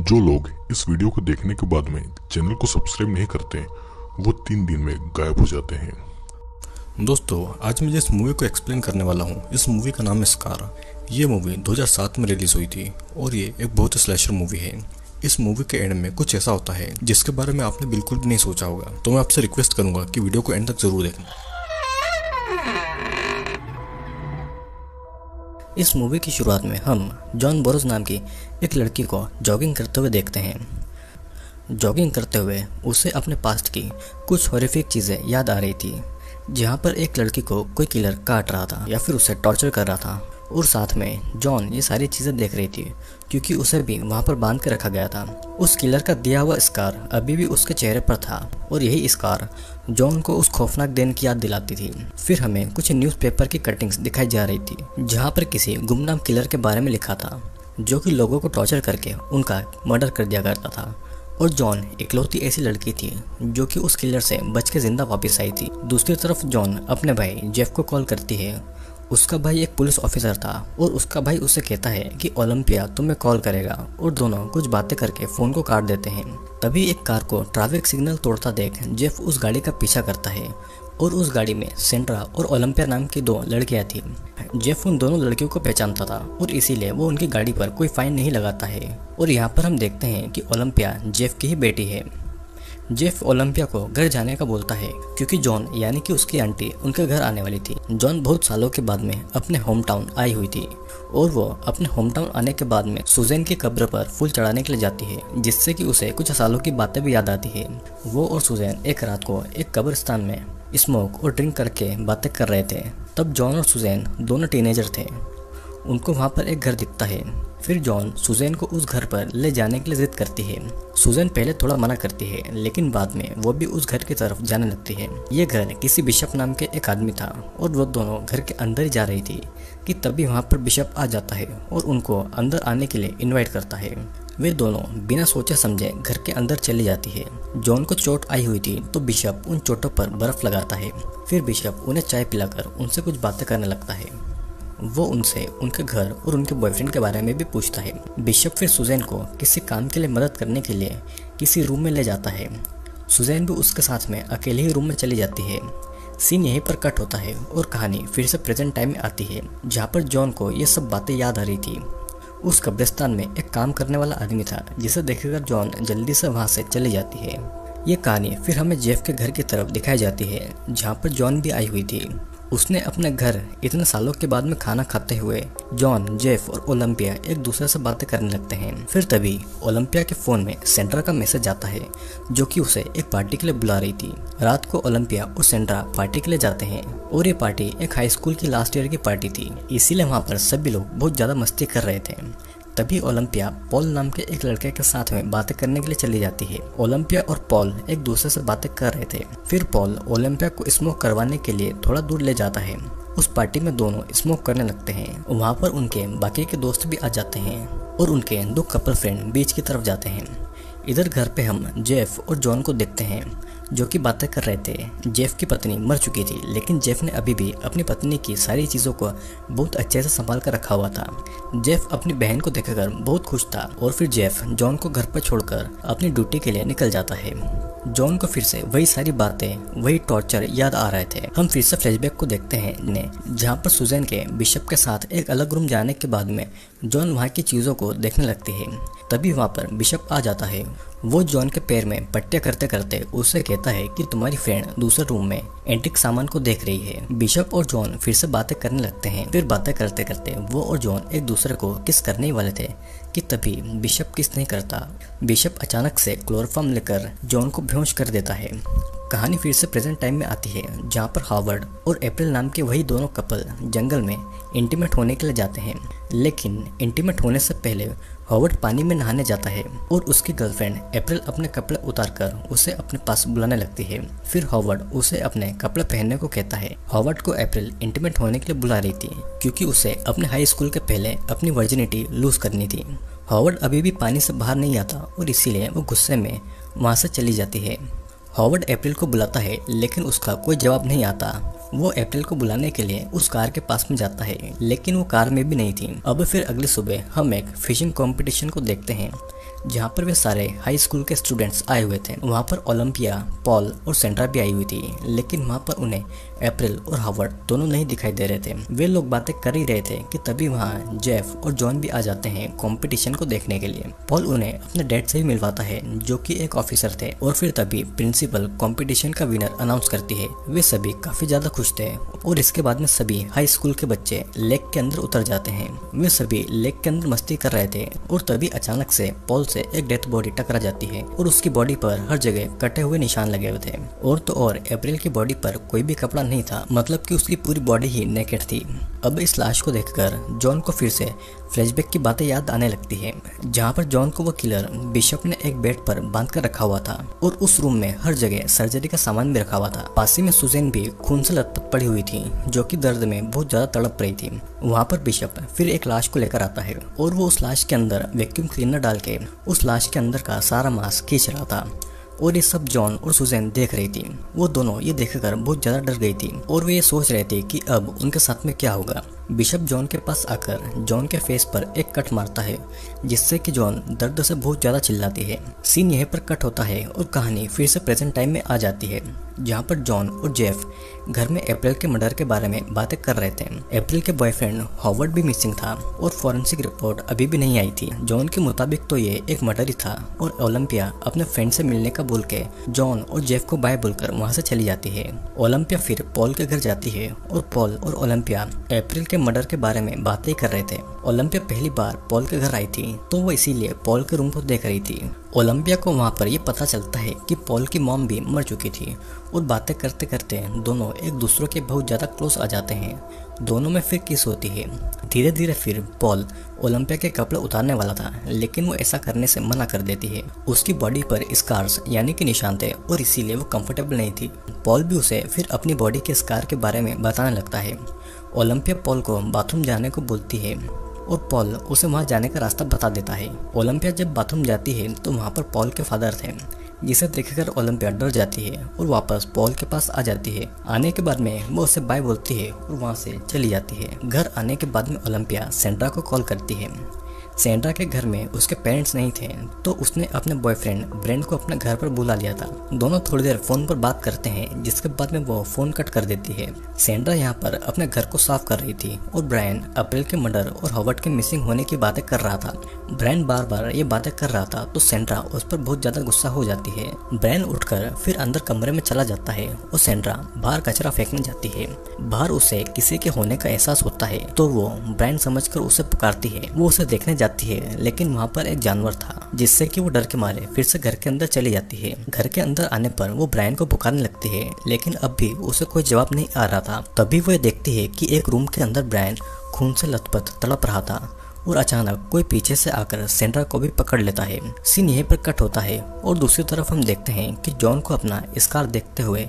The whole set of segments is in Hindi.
जो लोग इस वीडियो को देखने के बाद में चैनल को सब्सक्राइब नहीं करते वो 3 दिन में गायब हो जाते हैं। दोस्तों, आज मैं जिस मूवी को एक्सप्लेन करने वाला हूँ, इस मूवी का नाम है स्कार। ये मूवी 2007 में रिलीज हुई थी और ये एक बहुत ही स्लैशर मूवी है। इस मूवी के एंड में कुछ ऐसा होता है जिसके बारे में आपने बिल्कुल भी नहीं सोचा होगा। तो मैं आपसे रिक्वेस्ट करूंगा कि वीडियो को एंड तक जरूर देखना। इस मूवी की शुरुआत में हम जॉन बोरोज नाम की एक लड़की को जॉगिंग करते हुए देखते हैं। जॉगिंग करते हुए उसे अपने पास्ट की कुछ हॉरिफिक चीज़ें याद आ रही थी, जहाँ पर एक लड़की को कोई किलर काट रहा था या फिर उसे टॉर्चर कर रहा था। और साथ में जॉन ये सारी चीज़ें देख रही थी क्योंकि उसे भी वहाँ पर बांध के रखा गया था। उस किलर का दिया हुआ स्कार अभी भी उसके चेहरे पर था और यही स्कार जॉन को उस खौफनाक दिन की याद दिलाती थी। फिर हमें कुछ न्यूज़पेपर की कटिंग्स दिखाई जा रही थी जहाँ पर किसी गुमनाम किलर के बारे में लिखा था जो कि लोगों को टॉर्चर करके उनका मर्डर कर दिया करता था। और जॉन इकलौती ऐसी लड़की थी जो कि उस किलर से बच के जिंदा वापस आई थी। दूसरी तरफ जॉन अपने भाई जेफ को कॉल करती है। उसका भाई एक पुलिस ऑफिसर था और उसका भाई उसे कहता है कि ओलंपिया तुम्हें कॉल करेगा, और दोनों कुछ बातें करके फ़ोन को काट देते हैं। तभी एक कार को ट्रैफिक सिग्नल तोड़ता देख जेफ उस गाड़ी का पीछा करता है और उस गाड़ी में सेंड्रा और ओलंपिया नाम की 2 लड़कियां थी। जेफ उन दोनों लड़कियों को पहचानता था और इसीलिए वो उनकी गाड़ी पर कोई फाइन नहीं लगाता है। और यहाँ पर हम देखते हैं कि ओलंपिया जेफ की ही बेटी है। जेफ ओलंपिया को घर जाने का बोलता है क्योंकि जॉन यानी कि उसकी आंटी उनके घर आने वाली थी। जॉन बहुत सालों के बाद में अपने होम टाउन आई हुई थी और वो अपने होम टाउन आने के बाद में सुजैन की कब्र पर फूल चढ़ाने के लिए जाती है, जिससे कि उसे कुछ सालों की बातें भी याद आती है। वो और सुजैन एक रात को एक कब्रिस्तान में स्मोक और ड्रिंक करके बातें कर रहे थे। तब जॉन और सुजैन दोनों टीनेजर थे। उनको वहाँ पर एक घर दिखता है। फिर जॉन सुजैन को उस घर पर ले जाने के लिए जिद करती है। सुजैन पहले थोड़ा मना करती है, लेकिन बाद में वो भी उस घर की तरफ जाने लगती है। ये घर किसी बिशप नाम के एक आदमी था और वो दोनों घर के अंदर ही जा रही थी कि तभी वहाँ पर बिशप आ जाता है और उनको अंदर आने के लिए इन्वाइट करता है। वे दोनों बिना सोचे समझे घर के अंदर चली जाती है। जॉन को चोट आई हुई थी तो बिशप उन चोटों पर बर्फ लगाता है। फिर बिशप उन्हें चाय पिलाकर उनसे कुछ बातें करने लगता है। वो उनसे उनके घर और उनके बॉयफ्रेंड के बारे में भी पूछता है। बिशप फिर सुजैन को किसी काम के लिए मदद करने के लिए किसी रूम में ले जाता है। सुजैन भी उसके साथ में अकेले ही रूम में चली जाती है। सीन यहीं पर कट होता है और कहानी फिर से प्रेजेंट टाइम में आती है, जहाँ पर जॉन को ये सब बातें याद आ रही थी। उस कब्रिस्तान में एक काम करने वाला आदमी था जिसे देखकर जॉन जल्दी से वहाँ से चली जाती है। ये कहानी फिर हमें जेफ के घर की तरफ दिखाई जाती है, जहाँ पर जॉन भी आई हुई थी। उसने अपने घर इतने सालों के बाद में खाना खाते हुए जॉन, जेफ और ओलंपिया एक दूसरे से बातें करने लगते हैं। फिर तभी ओलंपिया के फ़ोन में सेंड्रा का मैसेज आता है जो कि उसे एक पार्टी के लिए बुला रही थी। रात को ओलंपिया और सेंड्रा पार्टी के लिए जाते हैं और ये पार्टी एक हाई स्कूल की लास्ट ईयर की पार्टी थी, इसीलिए वहाँ पर सभी लोग बहुत ज़्यादा मस्ती कर रहे थे। तभी ओलंपिया पॉल नाम के एक लड़के के साथ में बातें करने के लिए चली जाती है। ओलंपिया और पॉल एक दूसरे से बातें कर रहे थे। फिर पॉल ओलंपिया को स्मोक करवाने के लिए थोड़ा दूर ले जाता है। उस पार्टी में दोनों स्मोक करने लगते हैं। वहाँ पर उनके बाकी के दोस्त भी आ जाते हैं और उनके 2 कपल फ्रेंड बीच की तरफ जाते हैं। इधर घर पे हम जेफ और जॉन को देखते हैं जो कि बातें कर रहे थे। जेफ की पत्नी मर चुकी थी, लेकिन जेफ ने अभी भी अपनी पत्नी की सारी चीज़ों को बहुत अच्छे से संभाल कर रखा हुआ था। जेफ अपनी बहन को देखकर बहुत खुश था और फिर जेफ जॉन को घर पर छोड़कर अपनी ड्यूटी के लिए निकल जाता है। जॉन को फिर से वही सारी बातें, वही टॉर्चर याद आ रहे थे। हम फिर से फ्लैशबैक को देखते हैं जहाँ पर सुजैन के बिशप के साथ एक अलग रूम जाने के बाद में जॉन वहाँ की चीज़ों को देखने लगती है। तभी वहाँ पर बिशप आ जाता है। वो जॉन के पैर में पट्टियाँ करते करते उससे कहता है कि तुम्हारी फ्रेंड दूसरे रूम में एंटीक सामान को देख रही है। बिशप और जॉन फिर से बातें करने लगते हैं। फिर बातें करते करते वो और जॉन एक दूसरे को किस करने ही वाले थे कि तभी बिशप किस नहीं करता। बिशप अचानक से क्लोरोफॉर्म लेकर जॉन को बेहोश कर देता है। कहानी फिर से प्रेजेंट टाइम में आती है, जहाँ पर हार्वर्ड और अप्रैल नाम के वही दोनों कपल जंगल में इंटीमेट होने के लिए जाते हैं। लेकिन इंटीमेट होने से पहले हार्वर्ड पानी में नहाने जाता है और उसकी गर्लफ्रेंड अप्रैल अपने कपड़े उतारकर उसे अपने पास बुलाने लगती है। फिर हार्वर्ड उसे अपने कपड़े पहनने को कहता है। हार्वर्ड को अप्रैल इंटीमेट होने के लिए बुला रही थी क्योंकि उसे अपने हाई स्कूल के पहले अपनी वर्जिनिटी लूज करनी थी। हार्वर्ड अभी भी पानी से बाहर नहीं आता और इसीलिए वो गुस्से में वहाँ से चली जाती है। हार्वर्ड अप्रैल को बुलाता है, लेकिन उसका कोई जवाब नहीं आता। वो अप्रैल को बुलाने के लिए उस कार के पास में जाता है, लेकिन वो कार में भी नहीं थी। अब फिर अगली सुबह हम एक फिशिंग कंपटीशन को देखते हैं, जहाँ पर वे सारे हाई स्कूल के स्टूडेंट्स आए हुए थे। वहाँ पर ओलंपिया, पॉल और सेंड्रा भी आई हुई थी, लेकिन वहाँ पर उन्हें अप्रैल और हावर्ड दोनों नहीं दिखाई दे रहे थे। वे लोग बातें कर ही रहे थे कि तभी वहाँ जेफ और जॉन भी आ जाते हैं कंपटीशन को देखने के लिए। पॉल उन्हें अपने डैड से भी मिलवाता है, जो कि एक ऑफिसर थे, और फिर तभी प्रिंसिपल कंपटीशन का विनर अनाउंस करती है। वे सभी काफी ज्यादा खुश थे और इसके बाद में सभी हाई स्कूल के बच्चे लेक के अंदर उतर जाते हैं। वे सभी लेक के अंदर मस्ती कर रहे थे और तभी अचानक से पॉल से एक डेथ बॉडी टकरा जाती है और उसकी बॉडी पर हर जगह कटे हुए निशान लगे हुए थे। और तो और अप्रैल की बॉडी पर कोई भी कपड़ा नहीं था, मतलब कि उसकी पूरी बॉडी ही नेकेड थी। अब इस लाश को देखकर जॉन को फिर से फ्लैशबैक की बातें याद आने लगती है, जहाँ पर जॉन को वो किलर बिशप ने एक बेड पर बांध कर रखा हुआ था और उस रूम में हर जगह सर्जरी का सामान भी रखा हुआ था। पास ही में सुजैन भी खून से लथपथ पड़ी हुई थी, जो कि दर्द में बहुत ज्यादा तड़प रही थी। वहाँ पर बिशप फिर एक लाश को लेकर आता है और वो उस लाश के अंदर वैक्यूम क्लीनर डाल के उस लाश के अंदर का सारा मांस खींच रहा था और ये सब जॉन और सुजैन देख रही थी। वो दोनों ये देखकर बहुत ज्यादा डर गई थी और वे ये सोच रहे थे कि अब उनके साथ में क्या होगा। बिशप जॉन के पास आकर जॉन के फेस पर एक कट मारता है, जिससे कि जॉन दर्द से बहुत ज्यादा चिल्लाती है। सीन यहीं पर कट होता है और कहानी फिर से प्रेजेंट टाइम में आ जाती है, जहाँ पर जॉन और जेफ घर में अप्रैल के मर्डर के बारे में बातें कर रहे थे। अप्रैल के बॉयफ्रेंड हॉवर्ड भी मिसिंग था और फॉरेंसिक रिपोर्ट अभी भी नहीं आई थी। जॉन के मुताबिक तो ये एक मर्डर ही था और ओलंपिया अपने फ्रेंड से मिलने का बोल के जॉन और जेफ को बाय बोलकर वहाँ से चली जाती है। ओलंपिया फिर पॉल के घर जाती है और पॉल और ओलंपिया अप्रैल के मर्डर के बारे में बातें कर रहे थे। ओलंपिया पहली बार पॉल के घर आई थी, तो वो इसीलिए पॉल के रूम को देख रही थी। ओलंपिया को वहाँ पर यह पता चलता है कि पॉल की मॉम भी मर चुकी थी और बातें करते करते दोनों एक दूसरे के बहुत ज़्यादा क्लोज आ जाते हैं। दोनों में फिर किस होती है। धीरे धीरे फिर पॉल ओलंपिया के कपड़े उतारने वाला था, लेकिन वो ऐसा करने से मना कर देती है। उसकी बॉडी पर स्कार्स यानी कि निशान थे और इसीलिए वो कंफर्टेबल नहीं थी। पॉल भी उसे फिर अपनी बॉडी के स्कार के बारे में बताने लगता है। ओलंपिया पॉल को बाथरूम जाने को बोलती है और पॉल उसे वहां जाने का रास्ता बता देता है। ओलंपिया जब बाथरूम जाती है तो वहां पर पॉल के फादर थे, जिसे देखकर ओलंपिया डर जाती है और वापस पॉल के पास आ जाती है। आने के बाद में वो उसे बाय बोलती है और वहां से चली जाती है। घर आने के बाद में ओलंपिया सेंड्रा को कॉल करती है। सेंड्रा के घर में उसके पेरेंट्स नहीं थे, तो उसने अपने बॉयफ्रेंड ब्रेंड को अपने घर पर बुला लिया था। दोनों थोड़ी देर फोन पर बात करते हैं, जिसके बाद में वो फोन कट कर देती है। सेंड्रा यहाँ पर अपने घर को साफ कर रही थी और ब्रायन अप्रैल के मर्डर और हॉवर्ड के मिसिंग होने की बातें कर रहा था। ब्रायन बार बार ये बातें कर रहा था, तो सेंड्रा उस पर बहुत ज्यादा गुस्सा हो जाती है। ब्रायन उठकर फिर अंदर कमरे में चला जाता है और सेंड्रा बाहर कचरा फेंकने जाती है। बाहर उसे किसी के होने का एहसास होता है, तो वो ब्रायन समझकर उसे पुकारती है। वो उसे देखने जाती है, लेकिन वहाँ पर एक जानवर था, जिससे कि वो डर के मारे फिर से घर के अंदर चली जाती है। घर के अंदर आने पर वो ब्रायन को पुकारने लगती है, लेकिन अब भी उसे कोई जवाब नहीं आ रहा था। तभी वो देखती है कि एक रूम के अंदर ब्रायन खून से लथपथ तड़प रहा था और अचानक कोई पीछे से आकर सेंड्रा को भी पकड़ लेता है। सीन यहीं पर कट होता है और दूसरी तरफ हम देखते हैं कि जॉन को अपना स्कार देखते हुए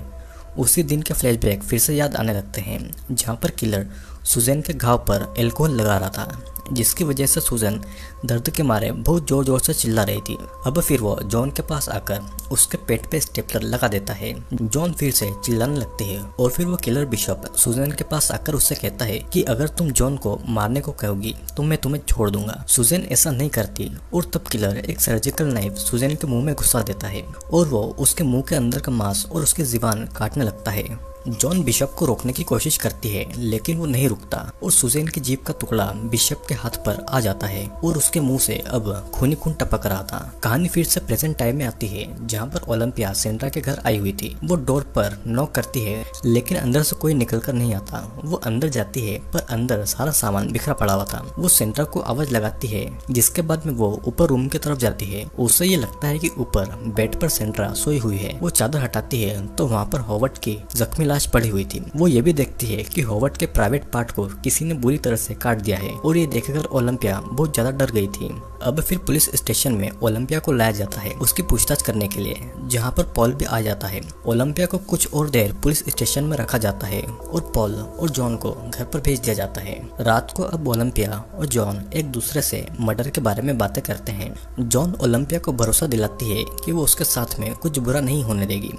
उसी दिन के फ्लैशबैक फिर से याद आने लगते हैं, जहाँ पर किलर सुजैन के घाव पर एल्कोहल लगा रहा था, जिसकी वजह से सुजैन दर्द के मारे बहुत जोर जोर से चिल्ला रही थी। अब फिर वो जॉन के पास आकर उसके पेट पे स्टेपलर लगा देता है। जॉन फिर से चिल्लाने लगती है और फिर वो किलर बिशप सुजैन के पास आकर उससे कहता है कि अगर तुम जॉन को मारने को कहोगी तो मैं तुम्हें छोड़ दूंगा। सुजैन ऐसा नहीं करती और तब किलर एक सर्जिकल नाइफ सुजैन के मुंह में घुसा देता है और वो उसके मुंह के अंदर का मांस और उसकी जुबान काटने लगता है। जॉन बिशप को रोकने की कोशिश करती है, लेकिन वो नहीं रुकता और सुजैन की जीभ का टुकड़ा बिशप के हाथ पर आ जाता है और उसके मुंह से अब खूनी खून टपक रहा था। कहानी फिर से प्रेजेंट टाइम में आती है, जहाँ पर ओलंपिया सेंड्रा के घर आई हुई थी। वो डोर पर नॉक करती है, लेकिन अंदर से कोई निकल कर नहीं आता। वो अंदर जाती है, पर अंदर सारा सामान बिखरा पड़ा हुआ था। वो सेंड्रा को आवाज लगाती है, जिसके बाद में वो ऊपर रूम की तरफ जाती है। उसे ये लगता है कि ऊपर बेड पर सेंड्रा सोई हुई है। वो चादर हटाती है तो वहाँ पर हॉवर्ड की जख्मी लाश पड़ी हुई थी। वो ये भी देखती है कि हॉवर्ड के प्राइवेट पार्ट को किसी ने बुरी तरह से काट दिया है और ये देखकर ओलंपिया बहुत ज्यादा डर गई थी। अब फिर पुलिस स्टेशन में ओलंपिया को लाया जाता है उसकी पूछताछ करने के लिए, जहाँ पर पॉल भी आ जाता है। ओलंपिया को कुछ और देर पुलिस स्टेशन में रखा जाता है और पॉल और जॉन को घर पर भेज दिया जाता है। रात को अब ओलंपिया और जॉन एक दूसरे से मर्डर के बारे में बातें करते हैं। जॉन ओलंपिया को भरोसा दिलाती है कि वो उसके साथ में कुछ बुरा नहीं होने देगी।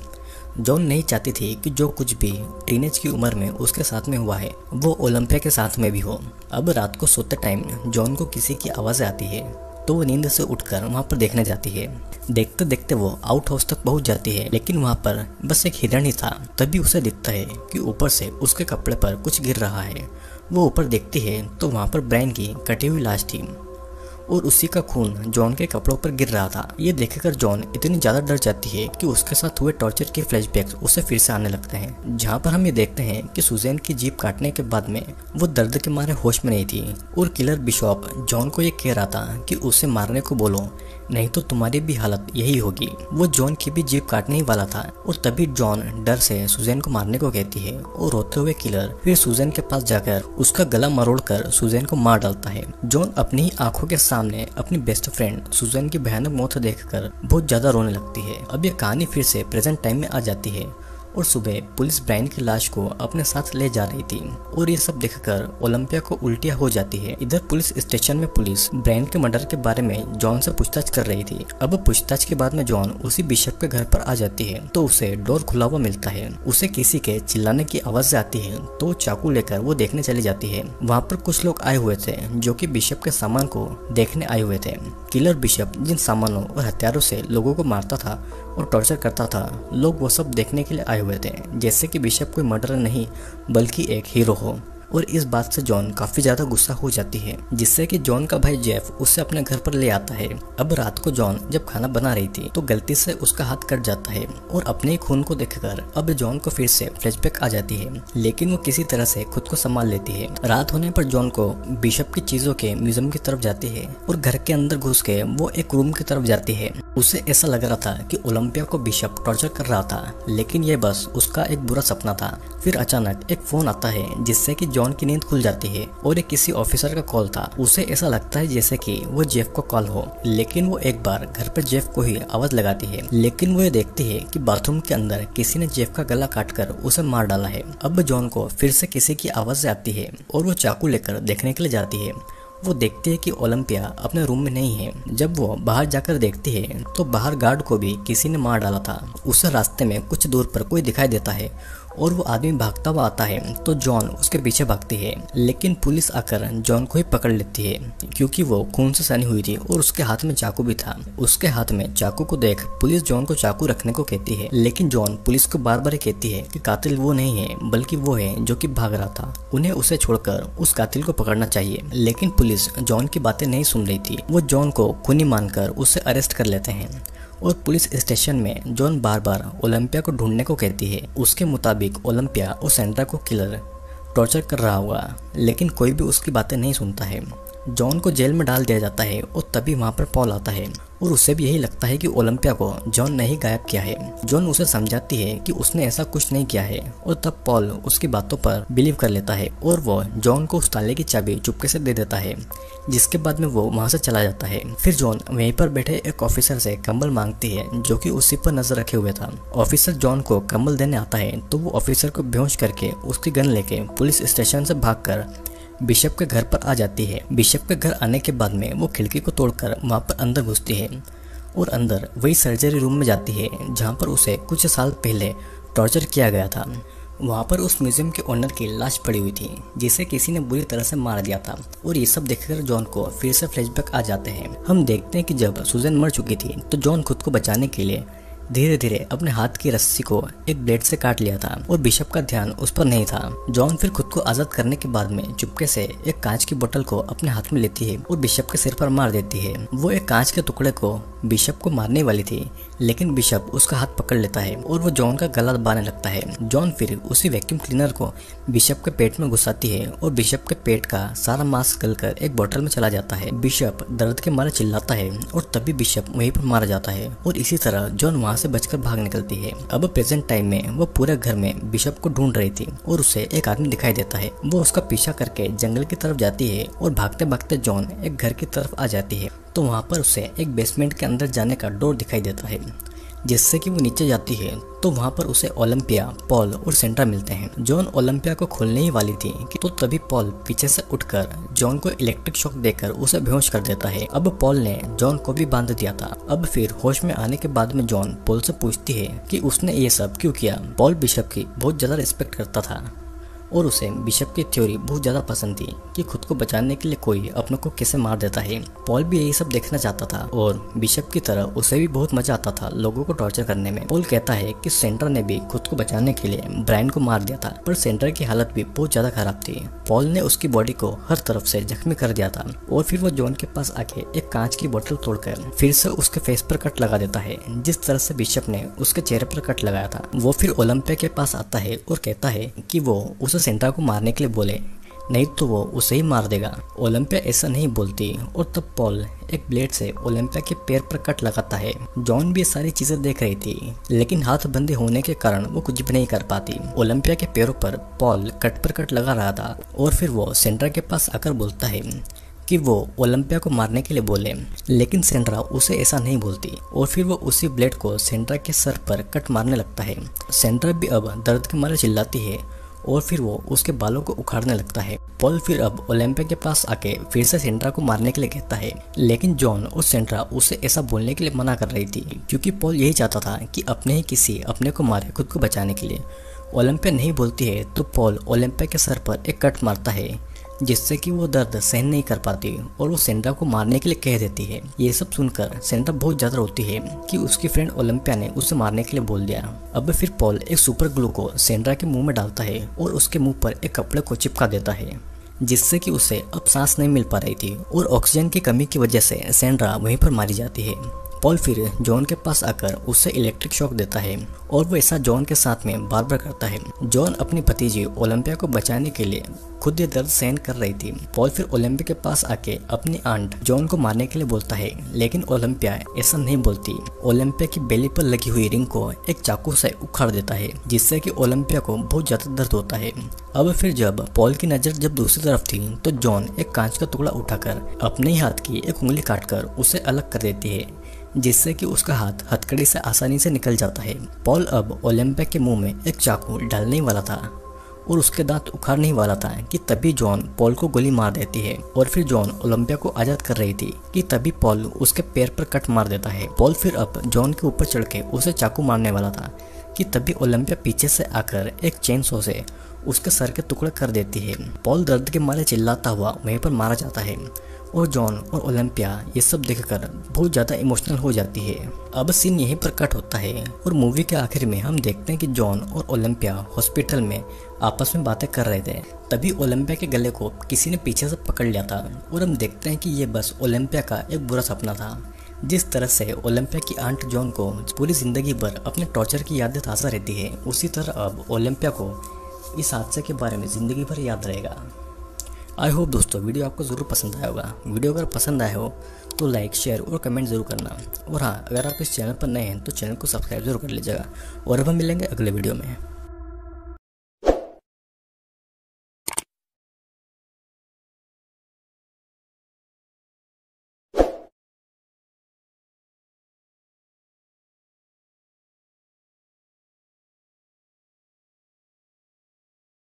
जॉन नहीं चाहती थी कि जो कुछ भी टीनेज की उम्र में उसके साथ में हुआ है वो ओलंपिया के साथ में भी हो। अब रात को सोते टाइम जॉन को किसी की आवाज़ आती है तो वो नींद से उठकर वहाँ पर देखने जाती है। देखते देखते वो आउट हाउस तक पहुँच जाती है, लेकिन वहाँ पर बस एक हिरन ही था। तभी उसे दिखता है कि ऊपर से उसके कपड़े पर कुछ गिर रहा है। वो ऊपर देखती है तो वहाँ पर ब्रायन की कटी हुई लाश थी और उसी का खून जॉन के कपड़ों पर गिर रहा था। ये देखकर जॉन इतनी ज़्यादा डर जाती है कि उसके साथ हुए टॉर्चर के फ्लैशबैक्स उसे फिर से आने लगते हैं, जहाँ पर हम ये देखते हैं कि सुजैन की जीप काटने के बाद में वो दर्द के मारे होश में नहीं थी और किलर बिशॉप जॉन को ये कह रहा था कि उसे मारने को बोलो, नहीं तो तुम्हारी भी हालत यही होगी। वो जॉन की भी जीप काटने ही वाला था और तभी जॉन डर से सुजैन को मारने को कहती है और रोते हुए किलर फिर सुजैन के पास जाकर उसका गला मरोड़कर सुजैन को मार डालता है। जॉन अपनी ही आंखों के सामने अपनी बेस्ट फ्रेंड सुजैन की भयानक मौत देखकर बहुत ज्यादा रोने लगती है। अब ये कहानी फिर से प्रेजेंट टाइम में आ जाती है और सुबह पुलिस ब्रायन की लाश को अपने साथ ले जा रही थी और ये सब देखकर ओलंपिया को उल्टियाँ हो जाती है। इधर पुलिस स्टेशन में पुलिस ब्रायन के मर्डर के बारे में जॉन से पूछताछ कर रही थी। अब पूछताछ के बाद में जॉन उसी बिशप के घर पर आ जाती है तो उसे डोर खुला हुआ मिलता है। उसे किसी के चिल्लाने की आवाज आती है तो चाकू लेकर वो देखने चली जाती है। वहाँ पर कुछ लोग आए हुए थे जो कि बिशप के सामान को देखने आए हुए थे। किलर बिशप जिन सामानों और हथियारों से लोगों को मारता था और टॉर्चर करता था, लोग वो सब देखने के लिए आए हुए थे, जैसे कि बिशप कोई मर्डरर नहीं बल्कि एक हीरो हो। और इस बात से जॉन काफी ज्यादा गुस्सा हो जाती है, जिससे कि जॉन का भाई जेफ उसे अपने घर पर ले आता है। अब रात को जॉन जब खाना बना रही थी तो गलती से उसका हाथ कट जाता है और अपने खून को देखकर अब जॉन को फिर से फ्लैशबैक आ जाती है, लेकिन वो किसी तरह से खुद को संभाल लेती है। रात होने पर जॉन को बिशप की चीजों के म्यूजियम की तरफ जाती है और घर के अंदर घुस के वो एक रूम की तरफ जाती है। उसे ऐसा लग रहा था कि ओलंपिया को बिशप टॉर्चर कर रहा था, लेकिन ये बस उसका एक बुरा सपना था। फिर अचानक एक फोन आता है जिससे कि जॉन की नींद खुल जाती है और ये किसी ऑफिसर का कॉल था। उसे ऐसा लगता है जैसे कि वो जेफ को कॉल हो, लेकिन वो एक बार घर पर जेफ को ही आवाज लगाती है, लेकिन वो ये देखती है कि बाथरूम के अंदर किसी ने जेफ का गला काटकर उसे मार डाला है। अब जॉन को फिर से किसी की आवाज आती है और वो चाकू लेकर देखने के लिए जाती है। वो देखती है कि ओलंपिया अपने रूम में नहीं है। जब वो बाहर जाकर देखती है तो बाहर गार्ड को भी किसी ने मार डाला था। उसे रास्ते में कुछ दूर पर कोई दिखाई देता है और वो आदमी भागता हुआ आता है तो जॉन उसके पीछे भागती है, लेकिन पुलिस आकर जॉन को ही पकड़ लेती है क्योंकि वो खून से सनी हुई थी और उसके हाथ में चाकू भी था। उसके हाथ में चाकू को देख पुलिस जॉन को चाकू रखने को कहती है, लेकिन जॉन पुलिस को बार बार कहती है कि कातिल वो नहीं है बल्कि वो है जो कि भाग रहा था, उन्हें उसे छोड़कर उस कातिल को पकड़ना चाहिए। लेकिन पुलिस जॉन की बातें नहीं सुन रही थी। वो जॉन को खूनी मानकर उसे अरेस्ट कर लेते हैं और पुलिस स्टेशन में जॉन बार बार ओलंपिया को ढूंढने को कहती है। उसके मुताबिक ओलंपिया और सेंड्रा को किलर टॉर्चर कर रहा होगा, लेकिन कोई भी उसकी बातें नहीं सुनता है। जॉन को जेल में डाल दिया जाता है और तभी वहाँ पर पॉल आता है और उसे भी यही लगता है कि ओलंपिया को जॉन ने ही गायब किया है। जॉन उसे समझाती है कि उसने ऐसा कुछ नहीं किया है और तब पॉल उसकी बातों पर बिलीव कर लेता है और वो जॉन को उस ताले की चाबी चुपके से दे देता है, जिसके बाद में वो वहाँ से चला जाता है। फिर जॉन वहीं पर बैठे एक ऑफिसर से कंबल मांगती है जो कि उसी पर नजर रखे हुए था। ऑफिसर जॉन को कंबल देने आता है तो वो ऑफिसर को बेहोश करके उसकी गन लेके पुलिस स्टेशन से भागकर बिशप के घर पर आ जाती है। बिशप के घर आने के बाद में वो खिड़की को तोड़कर वहाँ पर अंदर घुसती है और अंदर वही सर्जरी रूम में जाती है जहाँ पर उसे कुछ साल पहले टॉर्चर किया गया था। वहाँ पर उस म्यूजियम के ओनर की लाश पड़ी हुई थी जिसे किसी ने बुरी तरह से मार दिया था और ये सब देखकर जॉन को फिर से फ्लैशबैक आ जाते हैं। हम देखते हैं कि जब सुजैन मर चुकी थी तो जॉन खुद को बचाने के लिए धीरे धीरे अपने हाथ की रस्सी को एक ब्लेड से काट लिया था और बिशप का ध्यान उस पर नहीं था। जॉन फिर खुद को आजाद करने के बाद में चुपके से एक कांच की बोतल को अपने हाथ में लेती है और बिशप के सिर पर मार देती है। वो एक कांच के टुकड़े को बिशप को मारने वाली थी, लेकिन बिशप उसका हाथ पकड़ लेता है और वो जॉन का गला दबाने लगता है। जॉन फिर उसी वैक्यूम क्लीनर को बिशप के पेट में घुसाती है और बिशप के पेट का सारा मांस गलकर एक बोतल में चला जाता है। बिशप दर्द के मारे चिल्लाता है और तभी बिशप वहीं पर मारा जाता है और इसी तरह जॉन वहाँ से बचकर भाग निकलती है। अब प्रेजेंट टाइम में वो पूरे घर में बिशप को ढूंढ रही थी और उसे एक आदमी दिखाई देता है। वो उसका पीछा करके जंगल की तरफ जाती है और भागते भागते जॉन एक घर की तरफ आ जाती है तो वहाँ पर उसे एक बेसमेंट के अंदर जाने का डोर दिखाई देता है, जिससे कि वो नीचे जाती है तो वहाँ पर उसे ओलंपिया, पॉल और सेंड्रा मिलते हैं। जॉन ओलंपिया को खोलने ही वाली थी कि तो तभी पॉल पीछे से उठकर जॉन को इलेक्ट्रिक शॉक देकर उसे बेहोश कर देता है। अब पॉल ने जॉन को भी बांध दिया था। अब फिर होश में आने के बाद में जॉन पॉल से पूछती है कि उसने ये सब क्यों किया। पॉल बिशप की बहुत ज्यादा रिस्पेक्ट करता था और उसे बिशप की थ्योरी बहुत ज़्यादा पसंद थी कि खुद को बचाने के लिए कोई अपने को कैसे मार देता है। पॉल भी यही सब देखना चाहता था और बिशप की तरह उसे भी बहुत मजा आता था लोगों को टॉर्चर करने में। पॉल कहता है कि सेंड्रा ने भी खुद को बचाने के लिए ब्रायन को मार दिया था, पर सेंड्रा की हालत भी बहुत ज़्यादा खराब थी। पॉल ने उसकी बॉडी को हर तरफ से जख्मी कर दिया था और फिर वो जॉन के पास आके एक कांच की बोतल तोड़कर फिर से उसके फेस पर कट लगा देता है, जिस तरह से बिशप ने उसके चेहरे पर कट लगाया था। वो फिर ओलंपिया के पास आता है और कहता है कि वो उसे सेंड्रा को मारने के लिए बोले, नहीं तो वो उसे ही मार देगा। ओलंपिया ऐसा नहीं बोलती और तब पॉल एक ब्लेड से ओलंपिया के पैर पर कट लगाता है। जॉन भी ये सारी चीजें देख रही थी, लेकिन हाथ बंधे होने के कारण वो कुछ भी नहीं कर पाती। ओलंपिया के पैरों पर पॉल कट पर कट लगा रहा था और फिर वो सेंड्रा के पास आकर बोलता है कि वो ओलंपिया को मारने के लिए बोले, लेकिन सेंड्रा उसे ऐसा नहीं बोलती और फिर वो उसी ब्लेड को सेंड्रा के सर पर कट मारने लगता है। सेंड्रा भी अब दर्द के मारे चिल्लाती है और फिर वो उसके बालों को उखाड़ने लगता है। पॉल फिर अब ओलंपिया के पास आके फिर से सेंड्रा को मारने के लिए कहता है, लेकिन जॉन और सेंड्रा उसे ऐसा बोलने के लिए मना कर रही थी, क्योंकि पॉल यही चाहता था कि अपने ही किसी अपने को मारे खुद को बचाने के लिए। ओलंपिया नहीं बोलती है तो पॉल ओलंपिया के सर पर एक कट मारता है, जिससे कि वो दर्द सहन नहीं कर पाती और वो सेंड्रा को मारने के लिए कह देती है। ये सब सुनकर सेंड्रा बहुत ज्यादा रोती है कि उसकी फ्रेंड ओलंपिया ने उसे मारने के लिए बोल दिया। अब फिर पॉल एक सुपर ग्लू को सेंड्रा के मुंह में डालता है और उसके मुंह पर एक कपड़े को चिपका देता है, जिससे कि उसे अब सांस नहीं मिल पा रही थी और ऑक्सीजन की कमी की वजह से सेंड्रा वहीं पर मारी जाती है। पॉल फिर जॉन के पास आकर उसे इलेक्ट्रिक शॉक देता है और वो ऐसा जॉन के साथ में बार बार करता है। जॉन अपनी भतीजी ओलंपिया को बचाने के लिए खुद ये दर्द सहन कर रही थी। पॉल फिर ओलंपिया के पास आके अपनी आंट जॉन को मारने के लिए बोलता है, लेकिन ओलंपिया ऐसा नहीं बोलती। ओलंपिया की बेली पर लगी हुई रिंग को एक चाकू से उखाड़ देता है, जिससे कि ओलंपिया को बहुत ज्यादा दर्द होता है। अब फिर जब पॉल की नजर जब दूसरी तरफ थी तो जॉन एक कांच का टुकड़ा उठाकर अपने ही हाथ की एक उंगली काटकर उसे अलग कर देती है, जिससे कि उसका हाथ हथकड़ी से आसानी से निकल जाता है। पॉल अब ओलंपिया के मुंह में एक चाकू डालने वाला था और उसके दांत उखाड़ने ही वाला था कि तभी जॉन पॉल को गोली मार देती है और फिर जॉन ओलंपिया को आजाद कर रही थी कि तभी पॉल उसके पैर पर कट मार देता है। पॉल फिर अब जॉन के ऊपर चढ़ के उसे चाकू मारने वाला था कि तभी ओलंपिया पीछे से आकर एक चेन सो से उसके सर के टुकड़े कर देती है। पॉल दर्द के मारे चिल्लाता हुआ वहीं पर मारा जाता है और जॉन और ओलंपिया ये सब देखकर बहुत ज़्यादा इमोशनल हो जाती है। अब सीन यहीं पर कट होता है और मूवी के आखिर में हम देखते हैं कि जॉन और ओलंपिया हॉस्पिटल में आपस में बातें कर रहे थे। तभी ओलंपिया के गले को किसी ने पीछे से पकड़ लिया था और हम देखते हैं कि ये बस ओलंपिया का एक बुरा सपना था। जिस तरह से ओलंपिया की आंट जॉन को पूरी जिंदगी भर अपने टॉर्चर की यादें ताज़ा रहती है, उसी तरह अब ओलंपिया को इस हादसे के बारे में ज़िंदगी भर याद रहेगा। आई होप दोस्तों वीडियो आपको ज़रूर पसंद आया होगा। वीडियो अगर पसंद आया हो तो लाइक, शेयर और कमेंट ज़रूर करना। और हाँ, अगर आप इस चैनल पर नए हैं तो चैनल को सब्सक्राइब जरूर कर लीजिएगा। और अब हम मिलेंगे अगले वीडियो में।